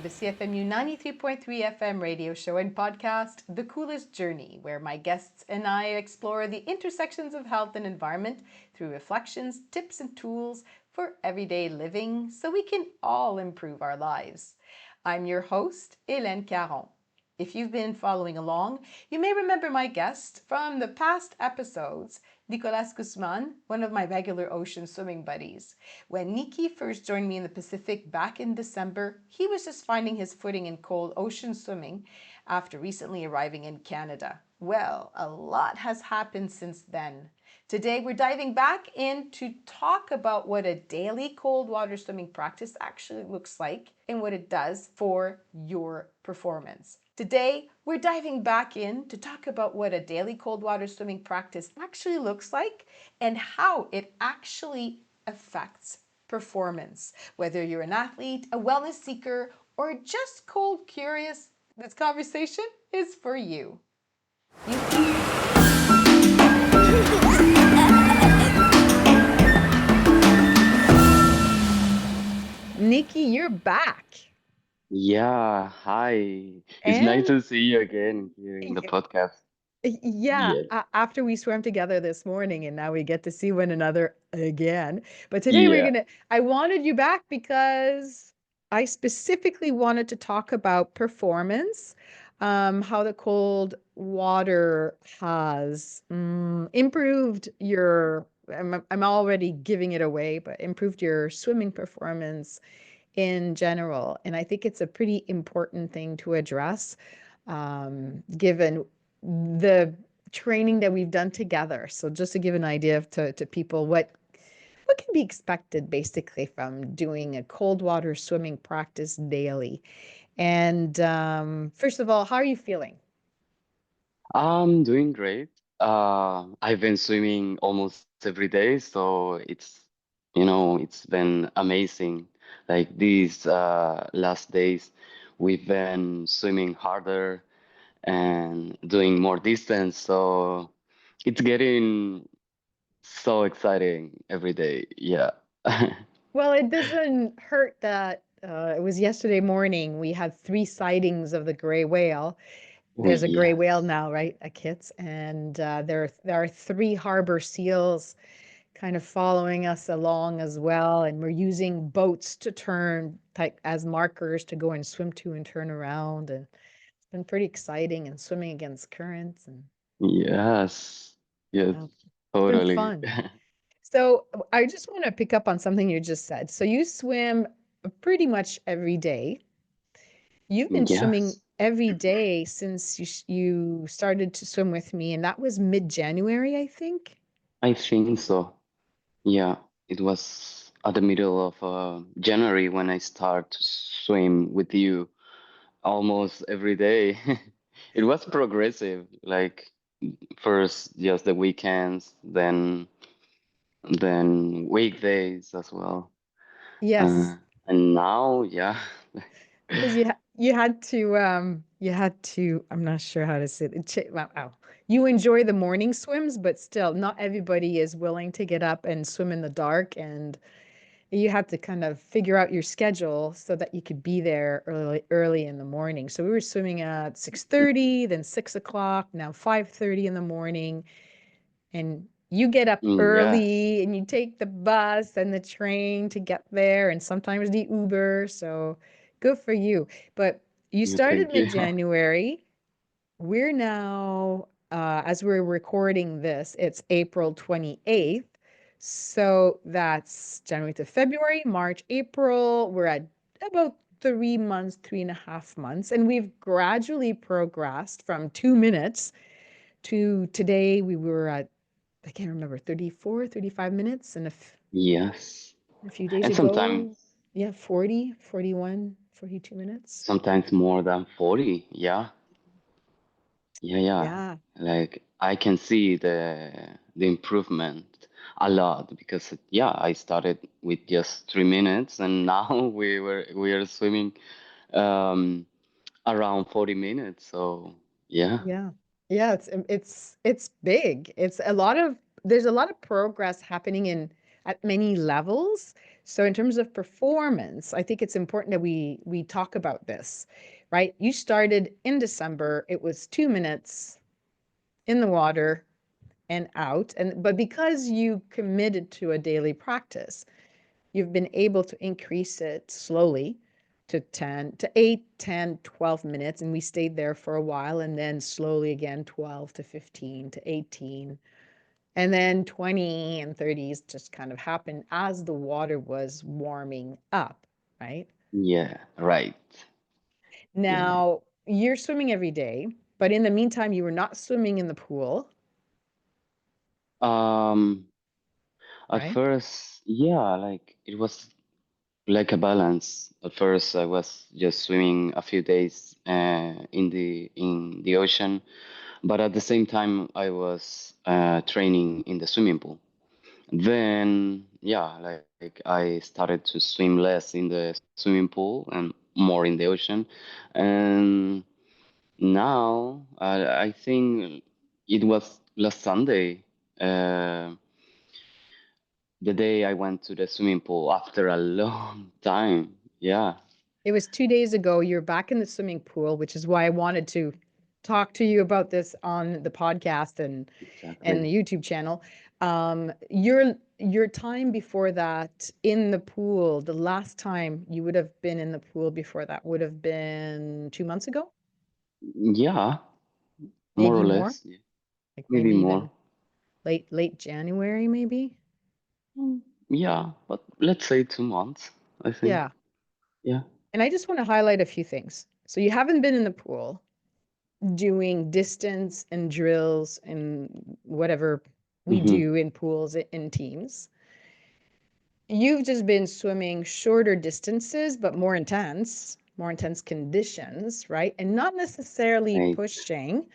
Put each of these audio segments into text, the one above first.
the CFMU 93.3 FM radio show and podcast, The Coolest Journey, where my guests and I explore the intersections of health and environment through reflections, tips, and tools for everyday living so we can all improve our lives. I'm your host, Hélène Caron. If you've been following along, you may remember my guest from the past episodes, Nicolas Guzman, one of my regular ocean swimming buddies. When Nicki first joined me in the Pacific back in December, he was just finding his footing in cold ocean swimming after recently arriving in Canada. Well, a lot has happened since then. Today, we're diving back in to talk about what a daily cold water swimming practice actually looks like and what it does for your performance. Today, we're diving back in to talk about what a daily cold water swimming practice actually looks like and how it actually affects performance. Whether you're an athlete, a wellness seeker, or just cold curious, this conversation is for you. Nicki, you're back. Yeah, hi. It's nice And to see you again here in the podcast. yeah, Yes, after we swam together this morning and now we get to see one another again. But today yeah. I wanted you back because I specifically wanted to talk about performance, how the cold water has improved your, I'm already giving it away, but improved your swimming performance in general. And I think it's a pretty important thing to address, given the training that we've done together. So just to give an idea to people what can be expected basically from doing a cold water swimming practice daily. And first of all, how are you feeling? I'm doing great. I've been swimming almost every day, so it's been amazing. Like these last days, we've been swimming harder and doing more distance, so it's getting so exciting every day. Yeah. Well, it doesn't hurt that it was yesterday morning. We had three sightings of the gray whale. Oh, There's a gray whale yes. now, right, at Kits, and there are three harbor seals kind of following us along as well, and we're using boats to turn like as markers to go and swim to and turn around, and it's been pretty exciting and swimming against currents, and Yes. Yes, yeah, it's been totally. fun. So I just want to pick up on something you just said. So you swim pretty much every day. You've been swimming Yes, every day since you started to swim with me, and that was mid-January, I think. I think so. Yeah, it was at the middle of January when I start to swim with you almost every day. It was progressive, like first just the weekends, then weekdays as well. Uh, Yes, and now, yeah. because you had to, I'm not sure how to say it. Wow. You enjoy the morning swims, but still not everybody is willing to get up and swim in the dark, and you had to kind of figure out your schedule so that you could be there early in the morning. So we were swimming at 6:30, then 6 o'clock, now 5:30 in the morning. And you get up Yes. early and you take the bus and the train to get there, and sometimes the Uber. So good for you. But you You started thank you. mid-January. We're now, as we're recording this, it's April 28th. So that's January to February, March, April. We're at about 3 months, 3.5 months. And we've gradually progressed from 2 minutes to today. We were at, I can't remember, 34, 35 minutes. And Yes. a few days And sometimes ago, yeah, 40, 41, 42 minutes. sometimes more than 40. Yeah. Yeah, yeah. Yeah. Like I can see the improvement a lot because yeah, I started with just 3 minutes and now we are swimming um around 40 minutes. So yeah. Yeah. Yeah, it's big. It's a lot of there's a lot of progress happening in at many levels. So in terms of performance, I think it's important that we talk about this, right? You started in December. It was 2 minutes in the water and out. And but because you committed to a daily practice, you've been able to increase it slowly to 10 to 8, 10, 12 minutes. And we stayed there for a while, and then slowly again 12 to 15 to 18. And then 20 and 30s just kind of happened as the water was warming up, right? Yeah, right. Yeah. Now, you're swimming every day, but in the meantime, you were not swimming in the pool, Um, at right? first, yeah, like it was like a balance. At first, I was just swimming a few days in the ocean, but at the same time, I was training in the swimming pool. Then, yeah, like I started to swim less in the swimming pool and more in the ocean. And now, I think it was last Sunday, uh, the day I went to the swimming pool after a long time. Yeah, It was 2 days ago. You're back in the swimming pool, which is why I wanted to talk to you about this on the podcast and exactly. the YouTube channel. Your time before that in the pool, the last time you would have been in the pool before that would have been 2 months ago, Yeah, more maybe or more, less. Yeah. like Maybe maybe more. even late January, maybe. Yeah, but let's say 2 months, I think. Yeah. Yeah. And I just want to highlight a few things. So you haven't been in the pool doing distance and drills and whatever we Mm-hmm. do in pools in teams. You've just been swimming shorter distances, but more intense conditions, right? And not necessarily Right. pushing,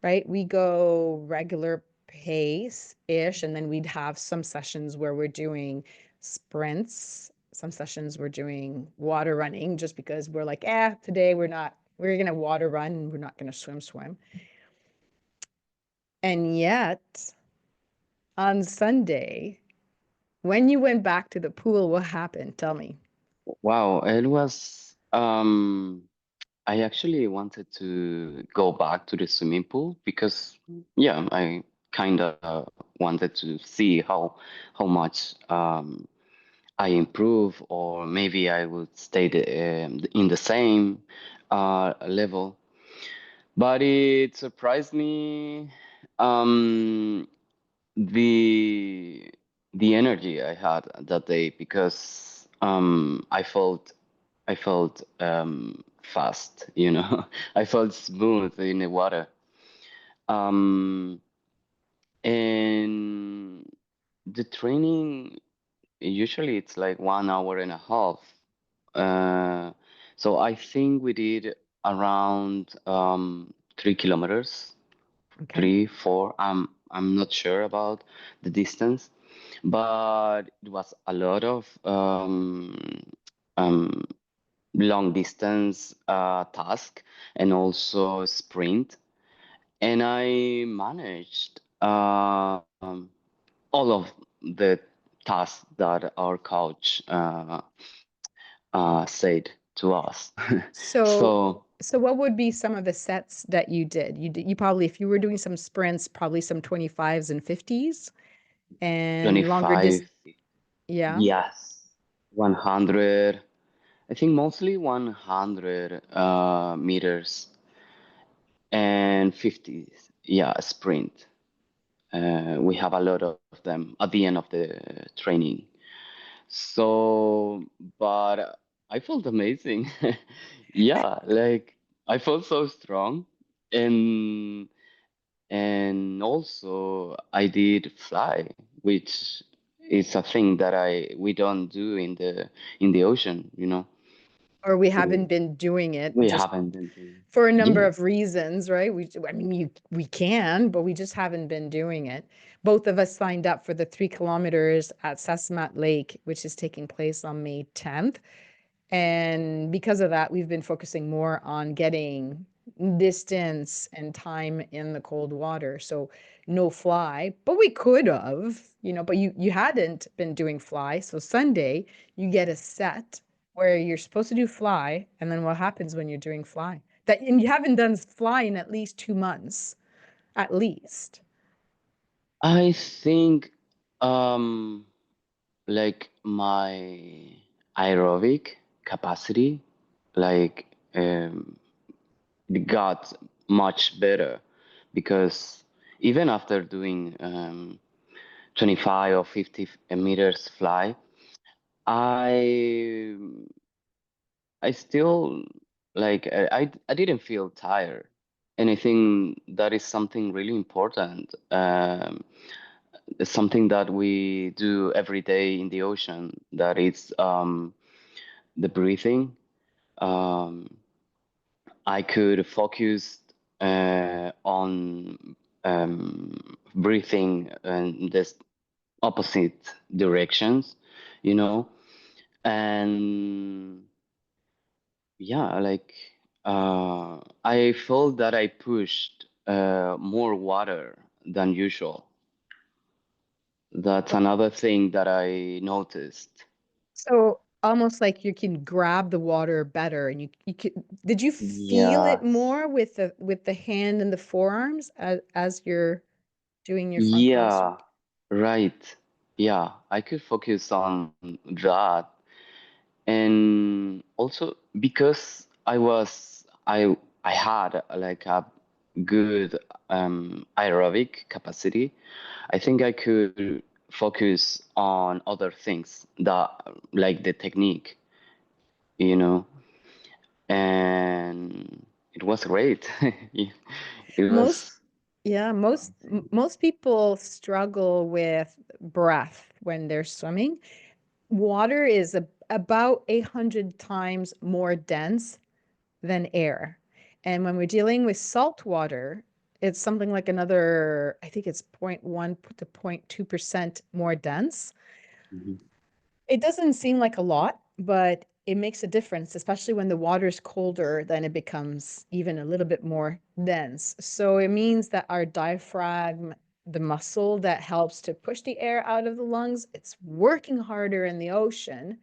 right? We go regular pace ish, and then we'd have some sessions where we're doing sprints. Some sessions we're doing water running just because we're like, today we're going to water run and we're not going to swim. And yet, on Sunday, when you went back to the pool, what happened? Tell me. Wow, it was I actually wanted to go back to the swimming pool because yeah, I kind of wanted to see how much I improve or maybe I would stay in the same level. But it surprised me um the the energy I had that day because I felt fast, you know. I felt smooth in the water. Um, and the training usually it's like 1 hour and a half. Uh, so I think we did around 3 kilometers, Okay. 3, 4. I'm not sure about the distance, but it was a lot of um, long distance task and also sprint. And I managed all of the tasks that our coach said to us. So, So so what would be some of the sets that you did? You probably, if you were doing some sprints, probably some 25s and 50s and longer 25, yeah. yes, 100. I think mostly 100 meters and 50, yeah, sprint. We have a lot of them at the end of the training. So, but I felt amazing. Yeah, like I felt so strong, and also I did fly, which is a thing that I we don't do in the ocean, you know. Or we We haven't been doing it we just haven't been doing. for a number Yeah, of reasons, right? I mean, we can, but we just haven't been doing it. Both of us signed up for the 3 kilometers at Sesmat Lake, which is taking place on May 10th. And because of that, we've been focusing more on getting distance and time in the cold water. So no fly, but we could have, but you hadn't been doing fly. So Sunday, you get a set where you're supposed to do fly, and then what happens when you're doing fly? That and you haven't done fly in at least 2 months, at least. I think um like my aerobic capacity like it got much better because even after doing 25 or 50 meters fly, I I still I didn't feel tired. And I think that is something really important. It's something that we do every day in the ocean. That is the breathing. Um, I could focus on breathing in this opposite directions, you know, and yeah, I felt that I pushed more water than usual. That's another thing that I noticed. So almost like you can grab the water better and you could did you feel it Yes. more with the hand and the forearms as you're doing your front crawl Yeah, stroke? right. Yeah, I could focus on that. And also because I had like a good aerobic capacity, I think I could focus on other things that like the technique, you know, and it was great. It Most was yeah, amazing. most people struggle with breath when they're swimming. Water is about 800 times more dense than air. And when we're dealing with salt water, it's something like another, I think it's zero point 0.1 to 0.2% more dense. Mhm. It doesn't seem like a lot, but it makes a difference, especially when the water is colder, then it becomes even a little bit more dense. So it means that our diaphragm, the muscle that helps to push the air out of the lungs, it's working harder in the ocean.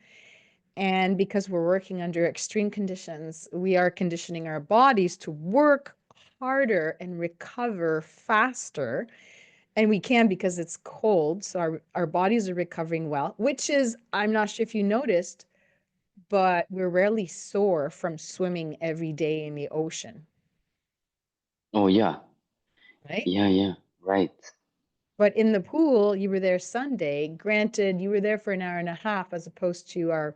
And because we're working under extreme conditions, we are conditioning our bodies to work harder and recover faster. And we can because it's cold. So our bodies are recovering well, which is, I'm not sure if you noticed, but we're rarely sore from swimming every day in the ocean, Oh yeah, right? yeah, yeah, right. But in the pool, you were there Sunday. Granted, you were there for an hour and a half as opposed to our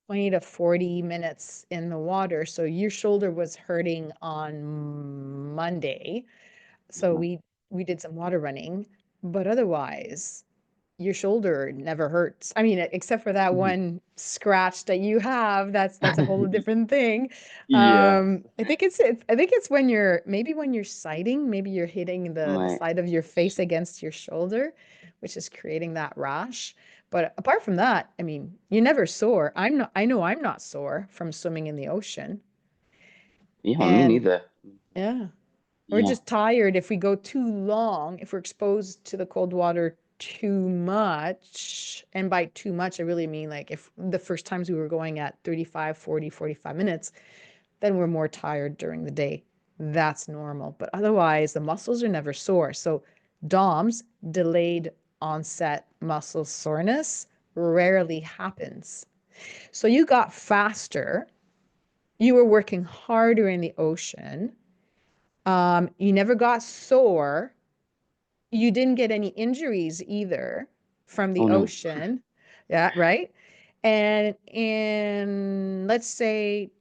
20 to 40 minutes in the water. So your shoulder was hurting on Monday. So Mhm. we did some water running, but otherwise your shoulder never hurts. I mean, except for that Mhm. one scratch that you have, that's a whole different thing. Yeah, I think it's when you're maybe when you're sighting, maybe you're hitting the my side of your face against your shoulder, which is creating that rash. But apart from that, I mean, you're never sore. I know I'm not sore from swimming in the ocean. yeah, me And neither. yeah. We're Yeah, just tired if we go too long, if we're exposed to the cold water too much. And by too much, I really mean like if the first times we were going at 35, 40, 45 minutes, then we're more tired during the day. That's normal. But otherwise, the muscles are never sore. So, DOMS, delayed onset muscle soreness, rarely happens. So, you got faster. You were working harder in the ocean. You never got sore. You didn't get any injuries either from the oh no. ocean. Yeah, right. And in let's say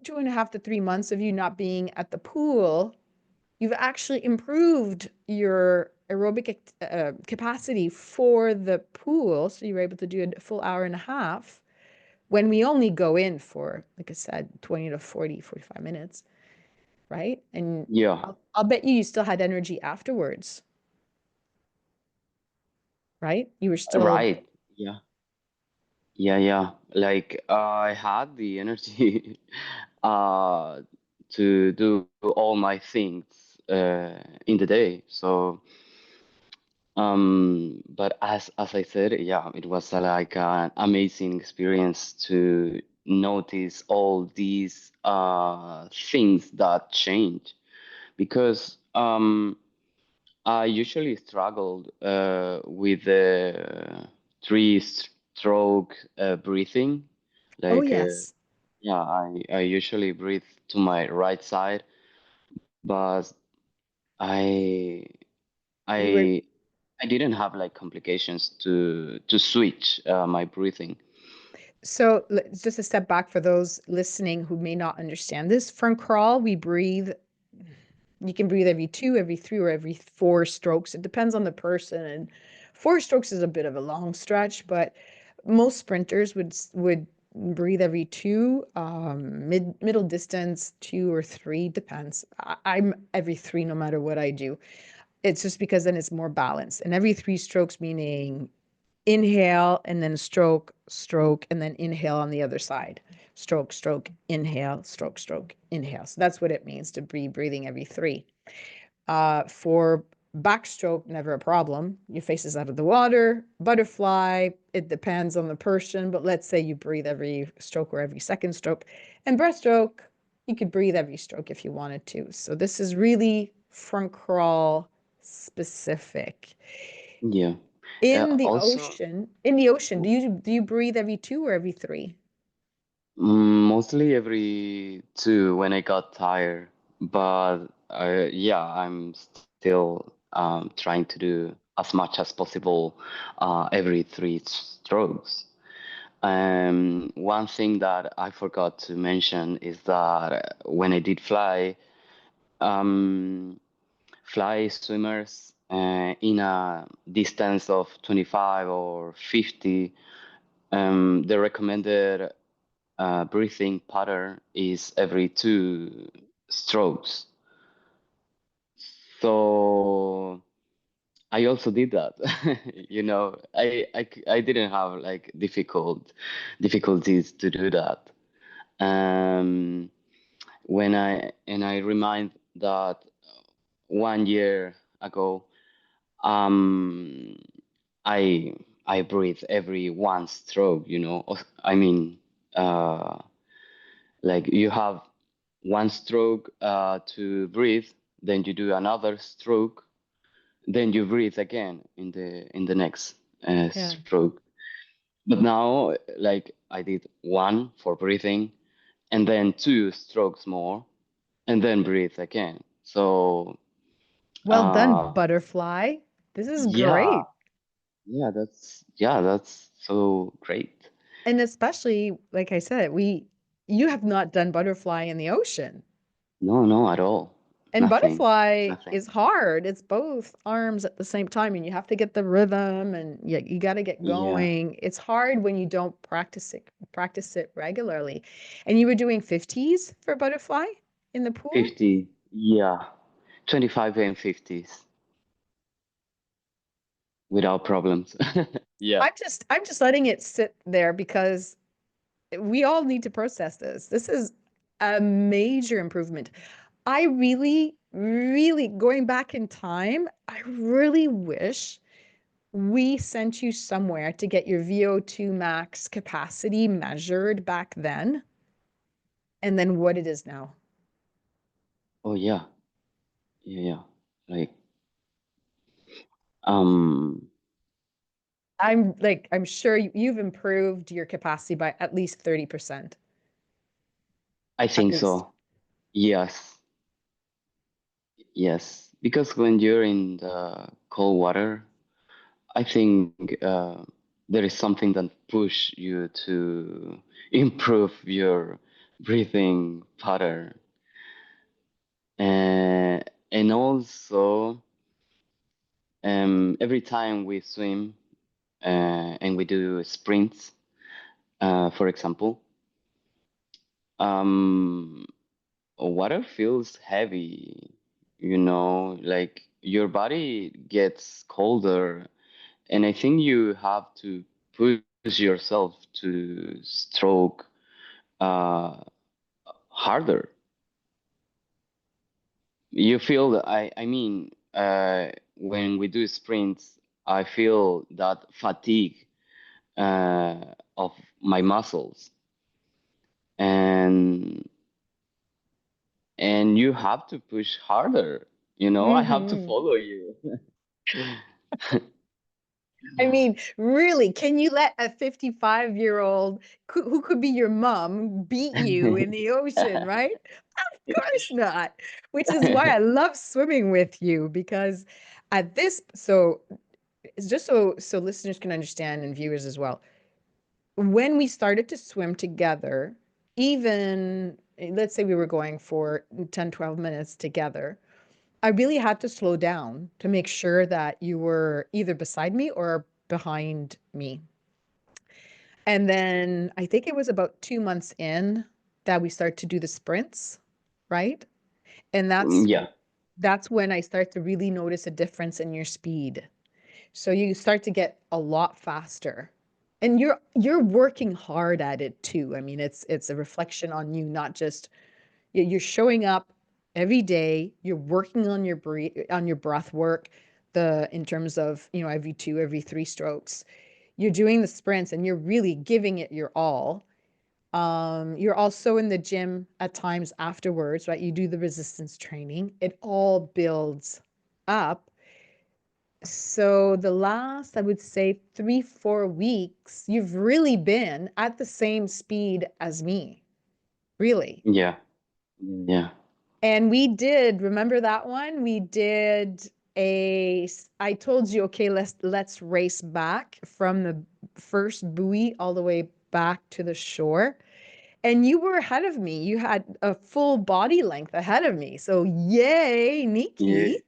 2.5 to 3 months of you not being at the pool, you've actually improved your aerobic capacity for the pool. So you were able to do a full hour and a half when we only go in for, like I said, 20 to 40, 45 minutes, right? And Yeah, I'll bet you still had energy afterwards, right? You were still right. Yeah, yeah, yeah. Like I had the energy uh to do all my things in the day. So, but as I said, yeah, it was like an amazing experience to notice all these things that change because I usually struggled with the three-stroke breathing. Oh, Like, yes. yeah, I usually breathe to my right side, but I You were I I didn't have like complications to switch my breathing. so just a step back for those listening who may not understand this. From crawl, we breathe. You can breathe every two, every three, or every four strokes. It depends on the person. And four strokes is a bit of a long stretch, but most sprinters would breathe every two, middle distance, two or three, depends. I'm every three no matter what I do. It's just because then it's more balanced. And every three strokes meaning inhale and then stroke, stroke, and then inhale on the other side. Stroke, stroke, inhale, stroke, stroke, inhale. So that's what it means to be breathing every three. For backstroke, never a problem. Your face is out of the water. Butterfly, it depends on the person, but let's say you breathe every stroke or every second stroke. And breaststroke, you could breathe every stroke if you wanted to. So this is really front crawl specific. Yeah. Also, In the ocean, do you breathe every two or every three? mostly every two when I got tired, but yeah, I'm still trying to do as much as possible every three strokes. One thing that I forgot to mention is that when I did um, fly swimmers in a distance of 25 or 50, the recommended breathing pattern is every two strokes. So I also did that. You know, I didn't have like difficulties to do that. Um, when I remind that 1 year ago, um, I I breathe every one stroke. You know, I mean, uh, like you have one stroke to breathe, then you do another stroke, then you breathe again in the next Yeah. stroke. But now, like I did one for breathing, and then two strokes more, and then breathe again. So, Well done, uh, butterfly. This is yeah, great. that's so great. And especially, like I said, you have not done butterfly in the ocean. No, no, at all. And Nothing, butterfly nothing. is hard. It's both arms at the same time, and you have to get the rhythm and you got to get Yeah, going. It's hard when you don't practice it regularly. And you were doing 50s for butterfly in the pool? 50. Yeah, 25 and 50s without problems. Yeah. I'm just letting it sit there because we all need to process this. This is a major improvement. I really, really, going back in time, I really wish we sent you somewhere to get your VO2 max capacity measured back then and then what it is now. Oh yeah, yeah, yeah. Like, um, I'm sure you've improved your capacity by at least 30%, I at think least. so. Yes, yes. Because when you're in the cold water, I think there is something that push you to improve your breathing pattern. And also, every time we swim and we do sprints, for example, um, water feels heavy, you know, like your body gets colder, and I think you have to push yourself to stroke uh, harder. You feel that I mean, when we do sprints, I feel that fatigue of my muscles, and and you have to push harder. You know, I have to Mm-hmm. follow you. I mean, really, can you let a 55-year-old who could be your mom beat you in the ocean, right? Of course not. Which is why I love swimming with you because at this, so it's just so listeners can understand and viewers as well. When we started to swim together, even let's say we were going for 10, 12 minutes together, I really had to slow down to make sure that you were either beside me or behind me. And then I think it was about 2 months in that we start to do the sprints, right? And Yeah, that's when I start to really notice a difference in your speed. So you start to get a lot faster. And you're working hard at it too. I mean, it's a reflection on you, not just you're showing up every day, you're working on your breath work, the in terms of, every two, every three strokes. You're doing the sprints and you're really giving it your all. You're also in the gym at times afterwards, right? You do the resistance training. It all builds up. So the last, I would say 3, 4 weeks, you've really been at the same speed as me, really. yeah, yeah. And we did, remember that one? We did I told you, okay, let's race back from the first buoy all the way back to the shore. And you were ahead of me. You had a full body length ahead of me. So yay, Yeah. Nikki,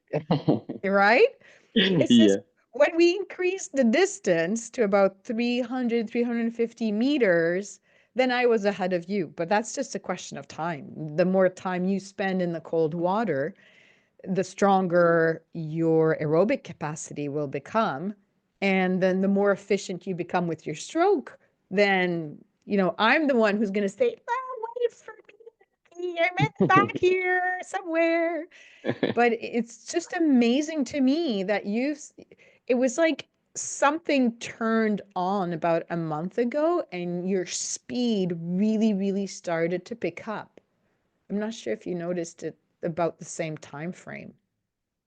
right? It's just Yeah. when we increased the distance to about 300, 350 meters, then I was ahead of you. But that's just a question of time. The more time you spend in the cold water, the stronger your aerobic capacity will become. And then the more efficient you become with your stroke, then, I'm the one who's going to say, oh, wait for me. I'm in the back here somewhere. But it's just amazing to me that it was like something turned on about a month ago and your speed really, really started to pick up. I'm not sure if you noticed it about the same time frame.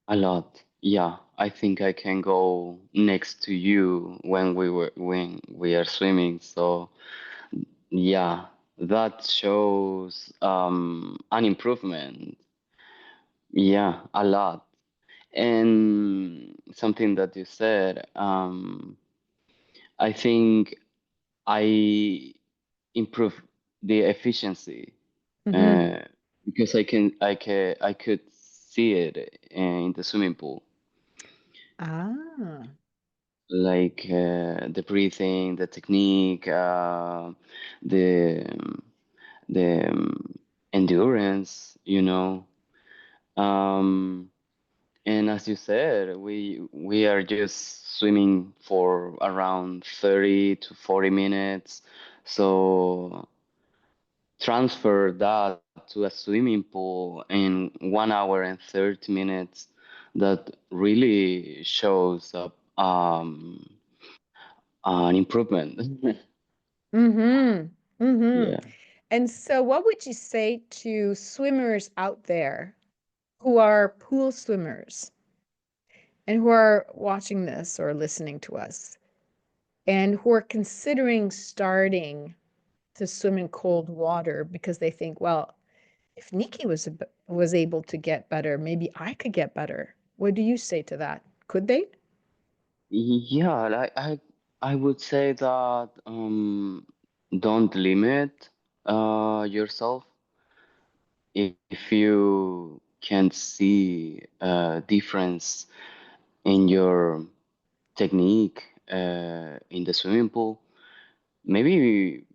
A lot. Yeah, I think I can go next to you when we are swimming. So yeah, that shows an improvement. Yeah, a lot. And something that you said, I think I improve the efficiency Mm-hmm. uh, because I could see it in the swimming pool, Ah. like the breathing, the technique, the the endurance, you know. Um, and as you said, we are just swimming for around 30 to 40 minutes. So transfer that to a swimming pool in 1 hour and 30 minutes, that really shows up an improvement. Mm-hmm. Mm-hmm. Yeah. And so what would you say to swimmers out there who are pool swimmers and who are watching this or listening to us and who are considering starting to swim in cold water because they think, well, if Nikki was able to get better, maybe I could get better. What do you say to that? Could they? Yeah, I would say that don't limit yourself if you can see a difference in your technique in the swimming pool. Maybe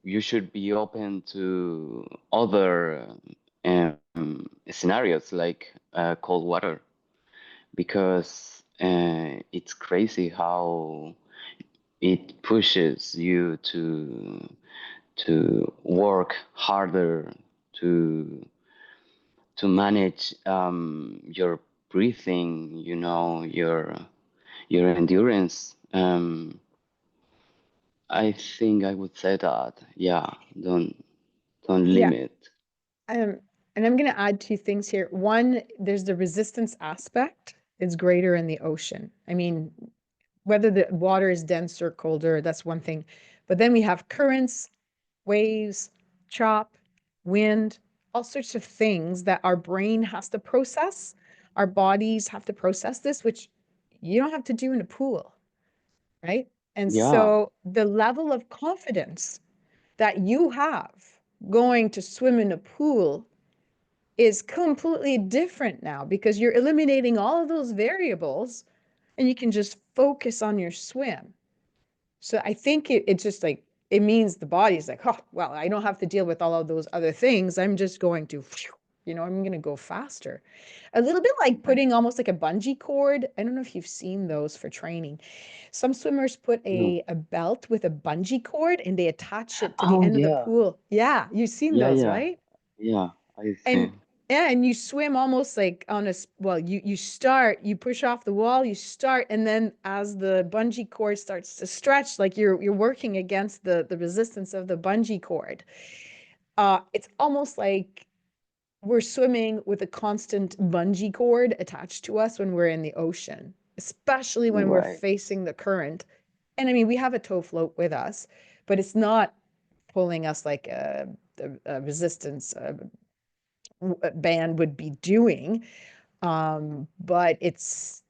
you should be open to other scenarios like cold water, because it's crazy how it pushes you to work harder, to to manage your breathing, your endurance. I think I would say that, yeah, don't Yeah. limit. Um, and I'm going to add two things here. One, there's the resistance aspect is greater in the ocean. I mean, whether the water is denser or colder, that's one thing. But then we have currents, waves, chop, wind, all sorts of things that our brain has to process. Our bodies have to process this, which you don't have to do in a pool, right? And Yeah, so the level of confidence that you have going to swim in a pool is completely different now because you're eliminating all of those variables and you can just focus on your swim. So I think it's just like, it means the body's like, oh, well, I don't have to deal with all of those other things. I'm just going to, I'm going to go faster. A little bit like right. putting almost like a bungee cord. I don't know if you've seen those for training. Some swimmers put No. a belt with a bungee cord and they attach it to the Oh end of the yeah, pool. Yeah, you've seen yeah, those, yeah, right? yeah. I And see. yeah, and you swim almost like on a well, you start, you push off the wall, you start, and then as the bungee cord starts to stretch, like you're working against the resistance of the bungee cord. It's almost like we're swimming with a constant bungee cord attached to us when we're in the ocean, especially when we're Right. facing the current. And I mean, we have a tow float with us, but it's not pulling us like a resistance band would be doing. But it's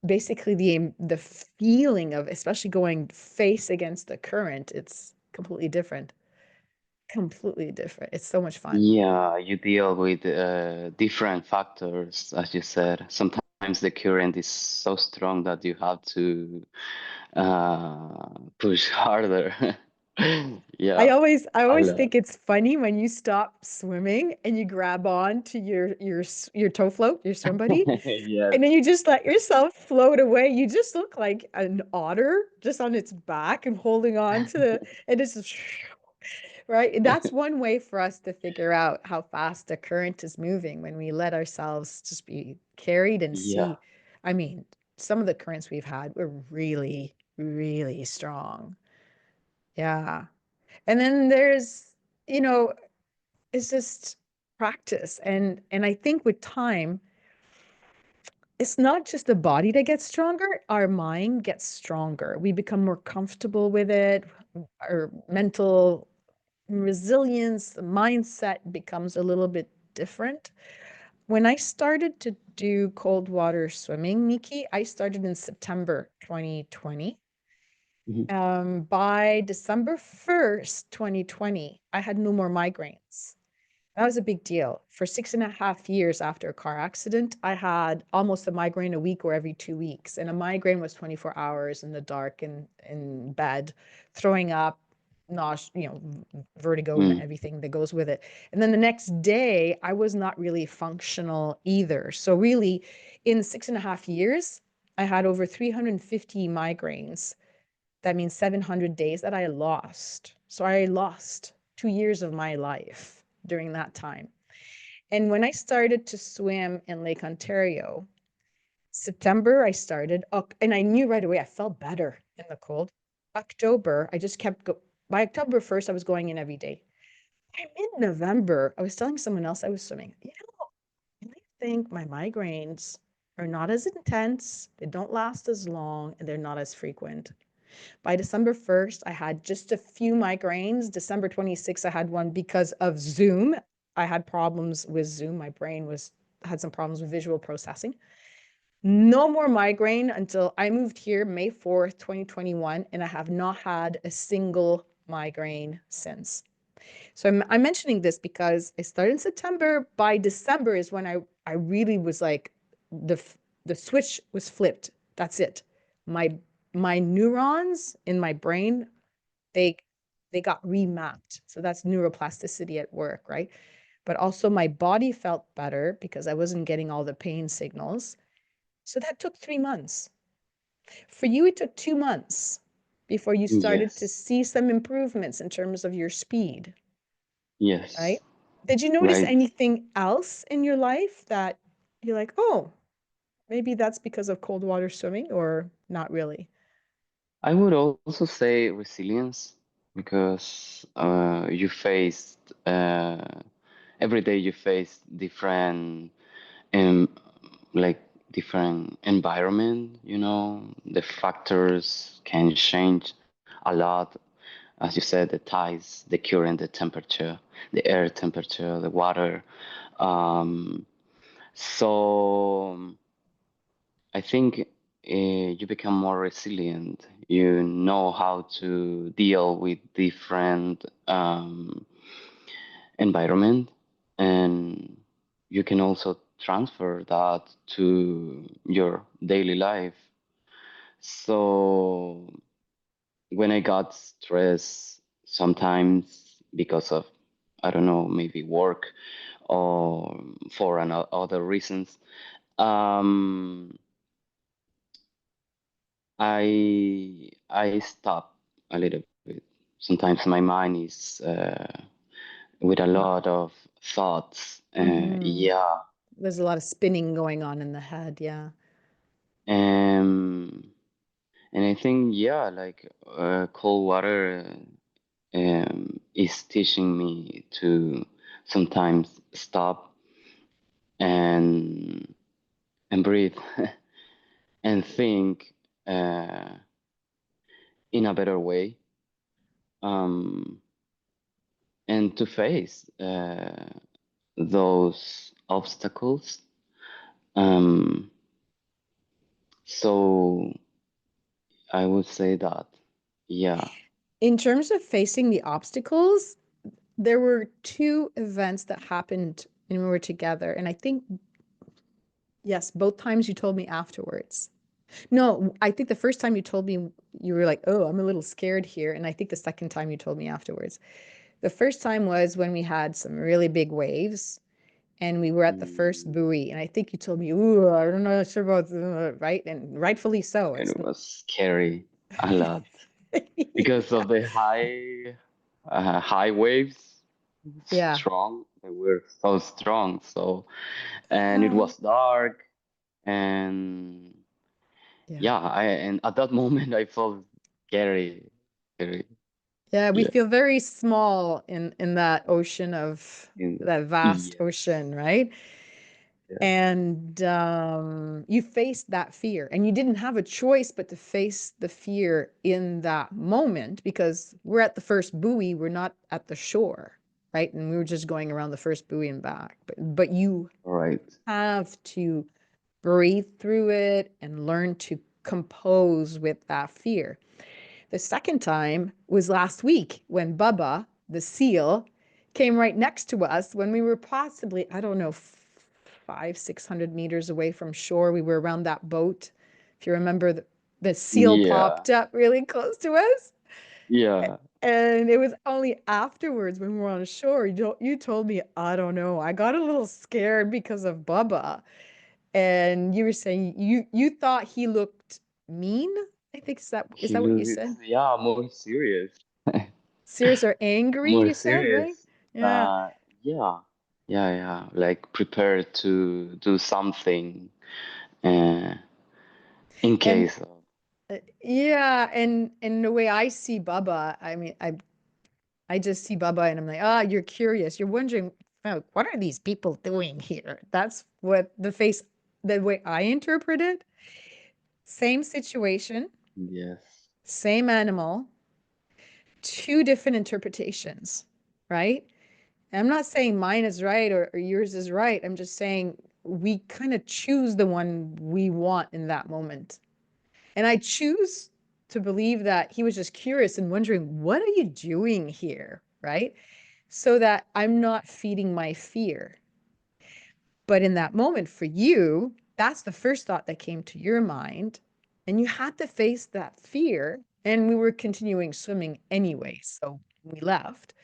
basically the feeling of, especially going face against the current, it's completely different. Completely different. It's so much fun. Yeah, you deal with different factors, as you said. Sometimes the current is so strong that you have to push harder. I Yeah, always I I always love. think it's funny when you stop swimming and you grab on to your tow float, your swim buddy, Yes. and then you just let yourself float away. You just look like an otter just on its back and holding on to, and it's just right. That's one way for us to figure out how fast the current is moving when we let ourselves just be carried and Yeah. see. I mean, some of the currents we've had were really, really strong. Yeah. And then there's, you know, it's just practice. And I think with time, it's not just the body that gets stronger, our mind gets stronger. We become more comfortable with it. Our mental resilience, the mindset becomes a little bit different. When I started to do cold water swimming, Nikki, I started in September 2020. Mhm. By December 1st, 2020, I had no more migraines. That was a big deal. For 6.5 years after a car accident, I had almost a migraine a week or every 2 weeks. And a migraine was 24 hours in the dark and in bed, throwing up, nausea, vertigo and Mm. everything that goes with it. And then the next day, I was not really functional either. So really, in 6.5 years, I had over 350 migraines. That means 700 days that I lost. So I lost 2 years of my life during that time. And when I started to swim in Lake Ontario, September I started, and I knew right away I felt better in the cold. October, I just kept by October 1st, I was going in every day. By mid-November, I was telling someone else I was swimming, I think my migraines are not as intense, they don't last as long, and they're not as frequent. By December 1st, I had just a few migraines. December 26th, I had one because of Zoom. I had problems with Zoom. My brain had some problems with visual processing. No more migraine until I moved here May 4th, 2021, and I have not had a single migraine since. So I'm mentioning this because I started in September. By December is when I really was like, the the switch was flipped. That's it. My my neurons in my brain, they they got remapped. So that's neuroplasticity at work, right? But also my body felt better because I wasn't getting all the pain signals. So that took 3 months. For you, it took 2 months before you started to Yes. see some improvements in terms of your speed, Yes. right? Did you notice right? anything else in your life that you're like, oh, maybe that's because of cold water swimming, or not really? I would also say resilience because you faced every day you face different um, like different environment, you know, the factors can change a lot. As you said, the tides, the current, the temperature, the air temperature, the water. Um, so I think you become more resilient. You know how to deal with different environment, and you can also transfer that to your daily life. So when I got stressed, sometimes because of, I don't know, maybe work or for other reasons, um, I stop a little bit. Sometimes my mind is with a lot of thoughts. Mm-hmm. Yeah, There's a lot of spinning going on in the head. Yeah. um, and I think yeah, like cold water is teaching me to sometimes stop and breathe and think uh, in a better way. Um, and to face those obstacles. Um, so I would say that, yeah. In terms of facing the obstacles, there were two events that happened when we were together. And I think, yes, both times you told me afterwards. No, I think the first time you told me, you were like, oh, I'm a little scared here. And I think the second time you told me afterwards. The first time was when we had some really big waves and we were at the first Mm, buoy. And I think you told me, ooh, I don't know sure about, right? And rightfully so. It's it the, was scary a lot because of the high waves, yeah. strong. They were so strong. So, and it Yeah. was dark, and Yeah. yeah, and at that moment I felt scary, scary. Yeah, we Yeah. feel very small in that ocean of In, that vast yes. ocean, right? Yeah. And you faced that fear, and you didn't have a choice but to face the fear in that moment because we're at the first buoy, we're not at the shore, right? And we were just going around the first buoy and back. But you Right. have to breathe through it and learn to compose with that fear. The second time was last week when Bubba, the seal, came right next to us when we were possibly, I don't know, 600 meters away from shore. We were around that boat. If you remember, the seal Yeah. popped up really close to us. Yeah. And it was only afterwards when we were on shore, you told me, I don't know, I got a little scared because of Bubba. And you were saying you thought he looked mean. I think is He that what you looks, said? yeah, more serious. Serious or angry, More you said, right? serious. Yeah. Yeah. Yeah, yeah. Like prepared to do something uh, in And case of. yeah, and the way I see Bubba, I mean, I just see Bubba and I'm like, ah, you're curious. You're wondering, oh, what are these people doing here? That's what the way I interpret it. Same situation, Yes. same animal, two different interpretations, right? And I'm not saying mine is right or yours is right. I'm just saying we kind of choose the one we want in that moment. And I choose to believe that he was just curious and wondering, what are you doing here? Right. So that I'm not feeding my fear. But in that moment for you, that's the first thought that came to your mind. And you had to face that fear. And we were continuing swimming anyway. So we left.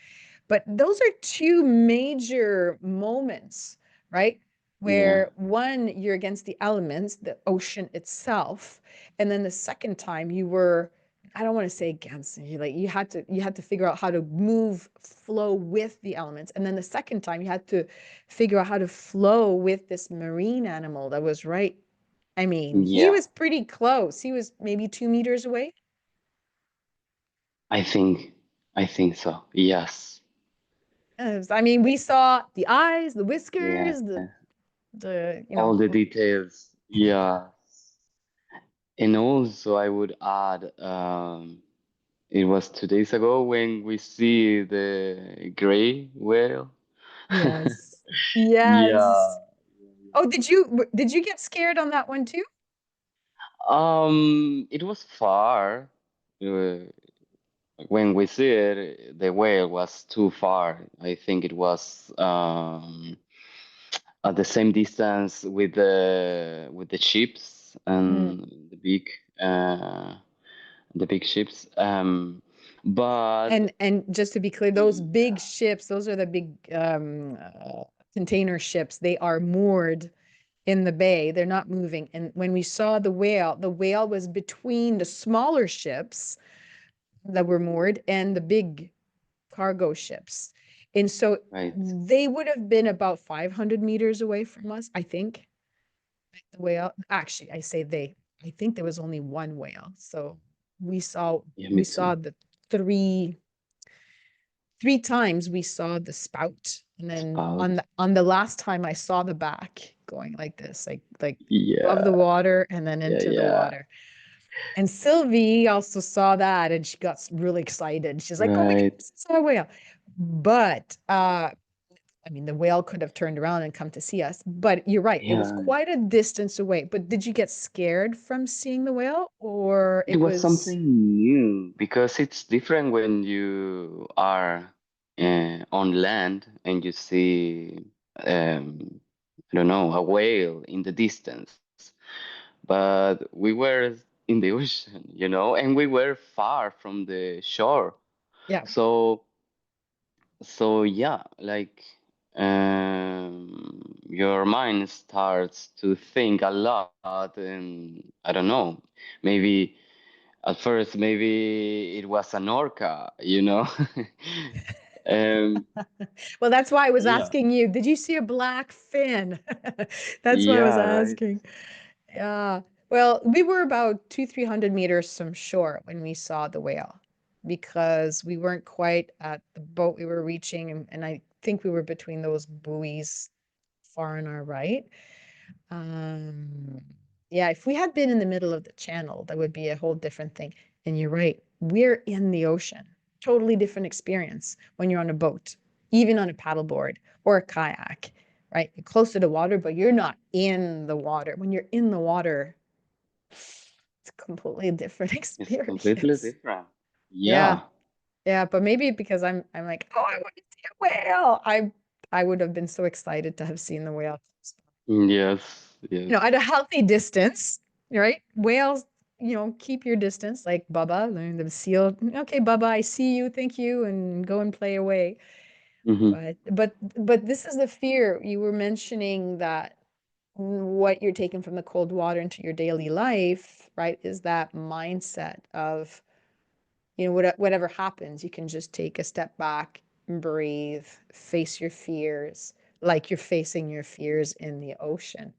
But those are two major moments, right? Yeah. Where one, you're against the elements, the ocean itself. And then the second time you were I don't want to say against, like you had to figure out how to move, flow with the elements. And then the second time you had to figure out how to flow with this marine animal that was right. I mean, he Yeah, was pretty close. He was maybe 2 meters away. I think I think so. Yes. I mean, we saw the eyes, the Yeah. whiskers, the, All the details. Yeah. And also I would add, it was 2 days ago when we see the gray whale. yes. Yeah. Yes. Oh, did you get scared on that one too? It was far. Uh, when we see it, the whale was too far. I think it was at the same distance with the ships Mm. and uh, the big ships. But And just to be clear, those big yeah, ships, those are the big container ships. They are moored in the bay. They're not moving. And when we saw the whale was between the smaller ships that were moored and the big cargo ships. And so right. they would have been about 500 meters away from us, I think. The whale, actually, I say they. I think there was only one whale. So we saw Yeah, we me saw too. the three times we saw the spout, and then Spout. on the last time I saw the back going like this, like above the Yeah, water and then yeah, into the yeah. water. And Sylvie also saw that and she got really excited. She's like, "Oh my Right. goodness, I saw a whale!" But I mean, the whale could have turned around and come to see us. But you're right; it was Yeah. quite a distance away. But did you get scared from seeing the whale, or It it was was? something new because it's different when you are on land and you see, I don't know, a whale in the distance. But we were in the ocean, and we were far from the shore. Yeah. So, so yeah, like your mind starts to think a lot, and I don't know, maybe. At first, maybe it was an orca. Um, Well, that's why I was yeah. asking you, did you see a black fin? That's why I was Yeah, right. asking. Yeah. Well, we were about 300 meters from shore when we saw the whale because we weren't quite at the boat we were reaching. And I think we were between those buoys far on our right. Um, yeah, if we had been in the middle of the channel, that would be a whole different thing. And you're right, we're in the ocean. Totally different experience when you're on a boat, even on a paddleboard or a kayak, right? You're close to the water, but you're not in the water. When you're in the water, it's a completely different It's completely experience. different. Yeah, Yeah. yeah, but maybe because I'm like, oh, I want to see a whale. I would have been so excited to have seen the whale. Yes, You yes. know, at a healthy distance, right? Whales, keep your distance, like Bubba, learn the seal. Okay, Bubba, I see you, thank you, and go and play away. Hmm. But this is the fear. You were mentioning that what you're taking from the cold water into your daily life, right, is that mindset of, whatever happens, you can just take a step back, breathe, face your fears, like you're facing your fears in the ocean.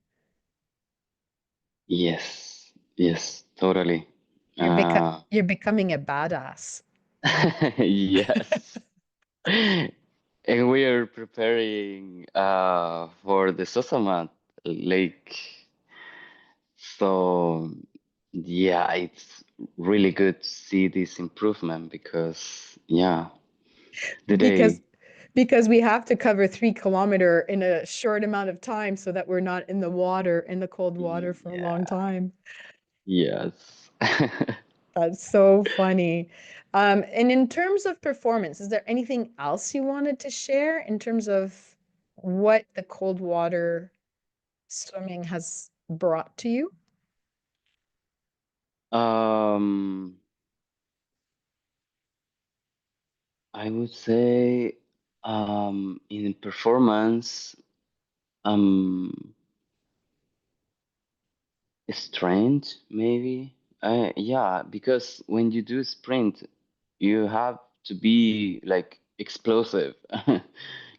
Yes, yes, totally. Uh, You're becoming a badass. yes. And we are preparing for the Sosamat Lake. So, yeah, it's really good to see this improvement because, yeah, the because day. because we have to cover 3 kilometer in a short amount of time so that we're not in the water, in the cold water for a long Yeah, time. yes. That's so funny. And in terms of performance, is there anything else you wanted to share in terms of what the cold water swimming has brought to you? Um, I would say in performance, um, strength maybe. Yeah, because when you do sprint, you have to be like explosive.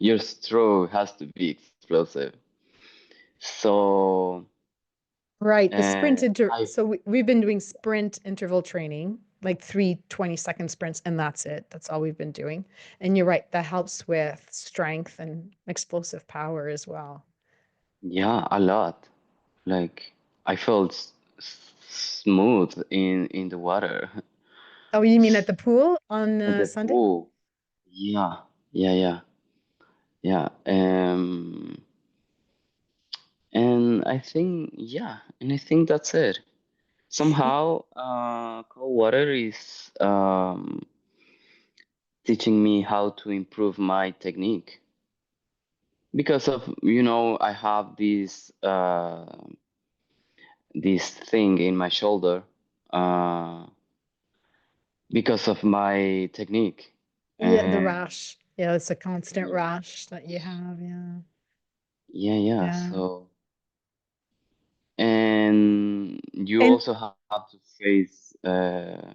Your stroke has to be explosive. So, Right. The sprint inter I so we've been doing sprint interval training, like 3 20-second sprints, and that's it. That's all we've been doing. And you're right, that helps with strength and explosive power as well. yeah, a lot. Like I felt smooth in the water. Oh, you mean at the pool on In the Sunday? pool. Yeah, yeah, yeah, yeah. And I think, yeah, and I think that's it. Somehow, cold water is teaching me how to improve my technique because of, I have this thing in my shoulder uh, because of my technique. Yeah, the And rash. Yeah, it's a constant yeah, rash that you have. Yeah. yeah, yeah. Yeah. So, and you And also have to face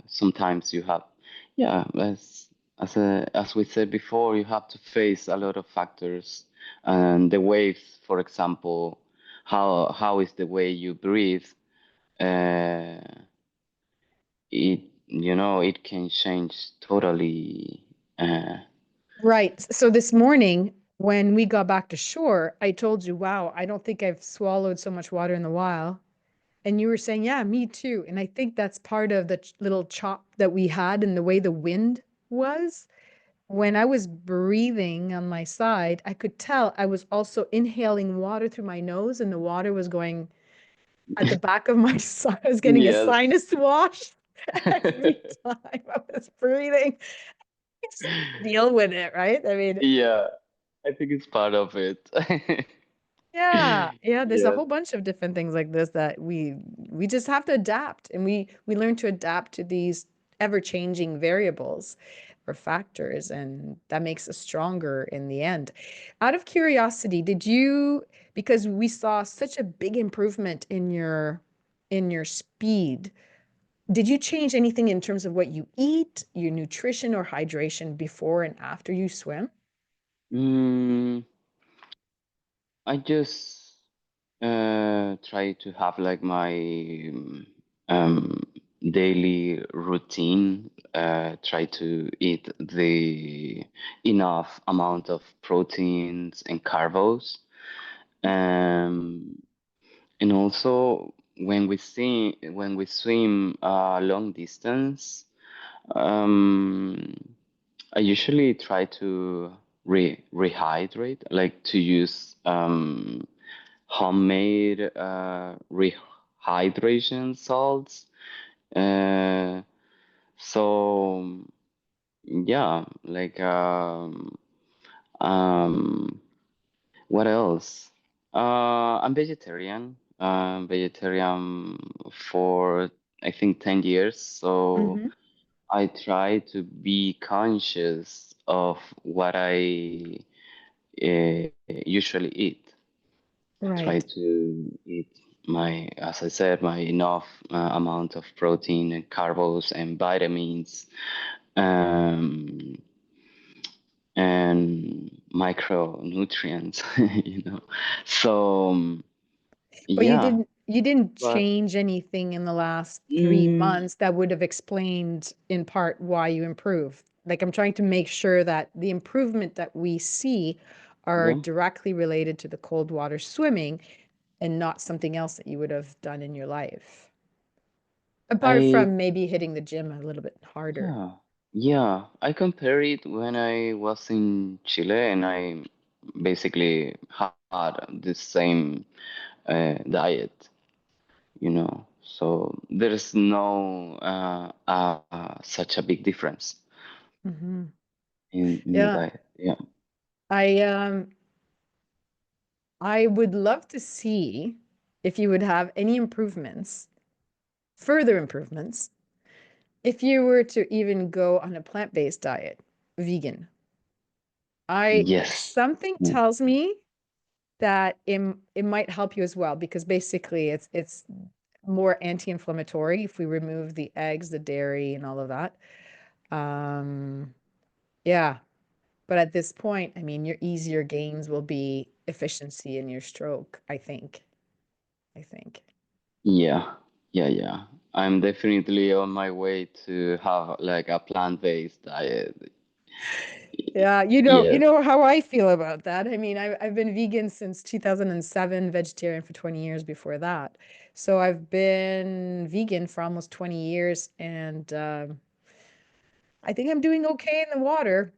sometimes you have, yeah, as we said before, you have to face a lot of factors and the waves, for example, how is the way you breathe, uh, it can change totally. right. So this morning, when we got back to shore, I told you, wow, I don't think I've swallowed so much water in a while. And you were saying, yeah, me too. And I think that's part of the little chop that we had and the way the wind was. When I was breathing on my side, I could tell I was also inhaling water through my nose, and the water was going at the back of my side. I was getting a Yes. sinus wash every time I was breathing. Just deal with it, right? I mean, Yeah, I think it's part of it. yeah, yeah, there's a Yes. whole bunch of different things like this that we just have to adapt, and we learn to adapt to these ever-changing variables or factors, and that makes us stronger in the end. Out of curiosity, did you, because we saw such a big improvement in your speed, did you change anything in terms of what you eat, your nutrition or hydration before and after you swim? Mm, I just try to have like my um, daily routine. Try to eat the enough amount of proteins and carbs. Um, and also when we swim long distance, um, I usually try to rehydrate, like to use homemade rehydration salts. Uh, so yeah, like um, what else? I'm vegetarian. Vegetarian for I think 10 years. So Hmm. I try to be conscious of what I usually eat. Try Right. to eat as I said, my enough amount of protein and carbs and vitamins, um, and micronutrients, you know. So But yeah, you didn't but change anything in the last three mm, months that would have explained in part why you improved. Like I'm trying to make sure that the improvement that we see are yeah, directly related to the cold water swimming and not something else that you would have done in your life. Apart I from maybe hitting the gym a little bit harder. yeah, yeah. I compare it when I was in Chile and I basically had the same diet, So there's no such a big difference Hmm. in the Yeah, diet. Yeah. I I would love to see if you would have any improvements, further improvements, if you were to even go on a plant-based diet, vegan. I Yes. something Mm. tells me that it might help you as well because basically it's more anti-inflammatory if we remove the eggs, the dairy, and all of that. Um, yeah. But at this point, I mean, your easier gains will be efficiency in your stroke, I think. I think. Yeah, yeah. I'm definitely on my way to have like a plant-based diet. Yeah, you Yes. know how I feel about that. I mean, I've been vegan since 2007, vegetarian for 20 years before that. So I've been vegan for almost 20 years, and I think I'm doing okay in the water.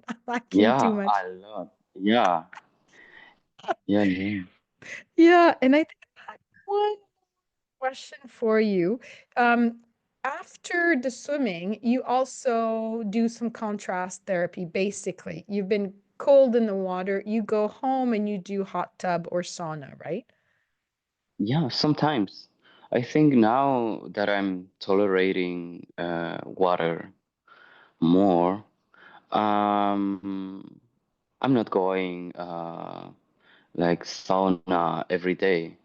Not lacking too Yeah, much. a lot. Yeah, yeah. Yeah, and I think I had one question for you. Um, After the swimming, you also do some contrast therapy, basically. You've been cold in the water, you go home and you do hot tub or sauna, right? Yeah, sometimes. I think now that I'm tolerating water more, um, I'm not going like sauna every day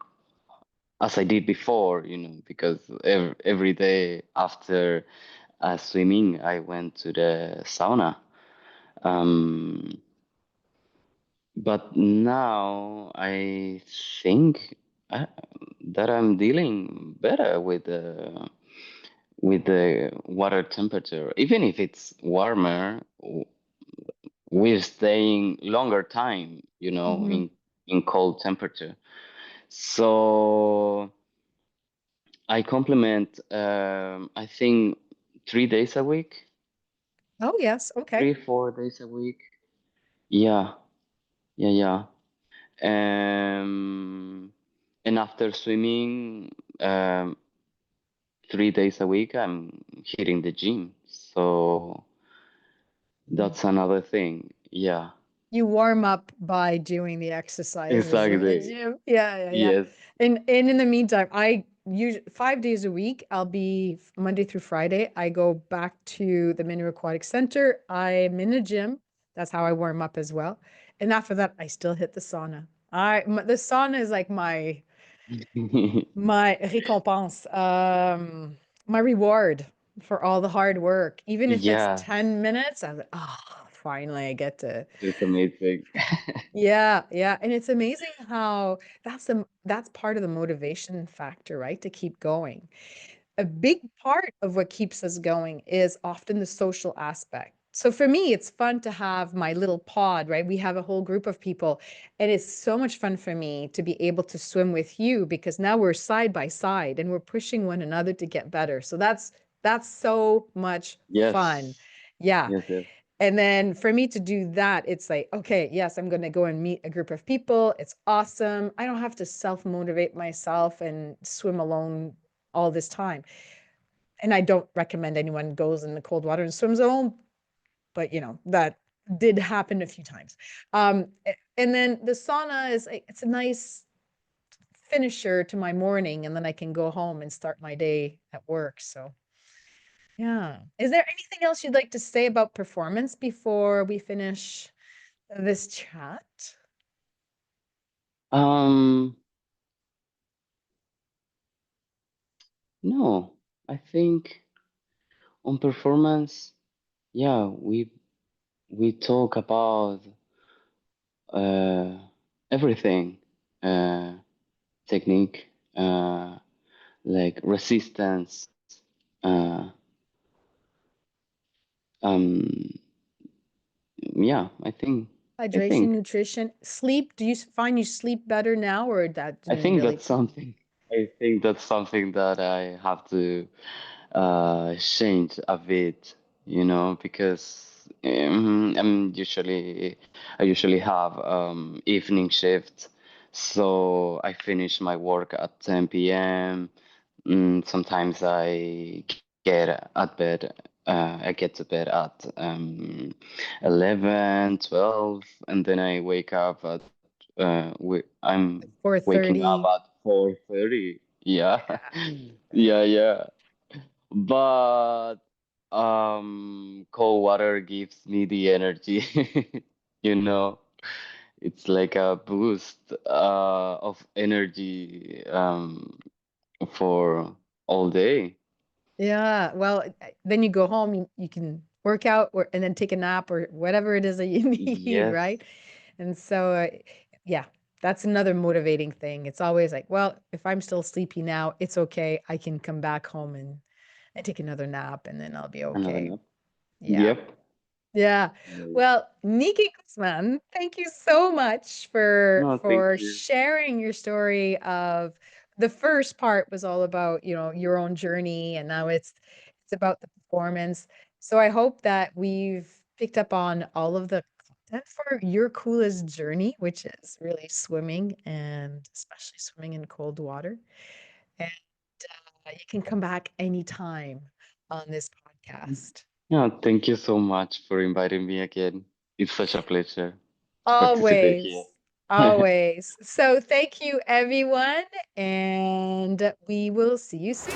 as I did before, because every day after swimming, I went to the sauna. Um, but now I think I, that I'm dealing better with the water temperature. Even if it's warmer, we're staying longer time, Hmm. in cold temperature. So I complement, I think 3 days a week, Oh, yes. Okay. 3, 4 days a week. Yeah, yeah. And after swimming, 3 days a week, I'm hitting the gym. So Mhm. that's another thing. Yeah, You warm up by doing the exercises in the exactly. gym. Yeah, yeah, yeah. Yes. And in the meantime, I use 5 days a week. I'll be Monday through Friday. I go back to the Mini Aquatic Center. I'm in a gym. That's how I warm up as well. And after that, I still hit the sauna. The sauna is like my récompense, my reward for all the hard work. Even if it's Yeah, 10 minutes, I'm like, oh, finally I get to. it's amazing. Yeah, yeah. And it's amazing how that's part of the motivation factor, right? To keep going. A big part of what keeps us going is often the social aspect. So for me, it's fun to have my little pod, right? We have a whole group of people, and it's so much fun for me to be able to swim with you because now we're side by side and we're pushing one another to get better. So that's so much fun. Yes, Yeah. yes. And then for me to do that, it's like, okay, yes, I'm going to go and meet a group of people. It's awesome. I don't have to self motivate myself and swim alone all this time. And I don't recommend anyone goes in the cold water and swims alone, but that did happen a few times. And then the sauna is it's a nice finisher to my morning, and then I can go home and start my day at work. So yeah. Is there anything else you'd like to say about performance before we finish this chat? Um, no, I think on performance, yeah, we talk about uh everything, uh technique, like resistance, um, yeah, I think Hydration, nutrition, sleep. Do you find you sleep better now, or that I didn't think really? that's something. I think that's something that I have to change a bit, because I usually have evening shift, so I finish my work at 10 p.m. Sometimes I get to bed at 11, 12, and then I wake up at I'm waking up 4:30. at 4:30. Yeah. Yeah. Yeah. But cold water gives me the energy. You know, it's like a boost of energy. for all day. Yeah. Well, then you go home, you can work out or and then take a nap or whatever it is that you need, Yes, right? And so, yeah, that's another motivating thing. It's always like, well, if I'm still sleepy now, it's okay. I can come back home and take another nap and then I'll be another okay. nap. Yeah. Yep. Yeah. Well, Nicky Guzman, thank you so much No, thank for you. sharing your story of the first part was all about, your own journey and now it's about the performance. So I hope that we've picked up on all of the content for your coolest journey, which is really swimming and especially swimming in cold water. And you can come back anytime on this podcast. No, thank you so much for inviting me again. It's such a pleasure to participate here. Always, always. So thank you, everyone, and we will see you soon.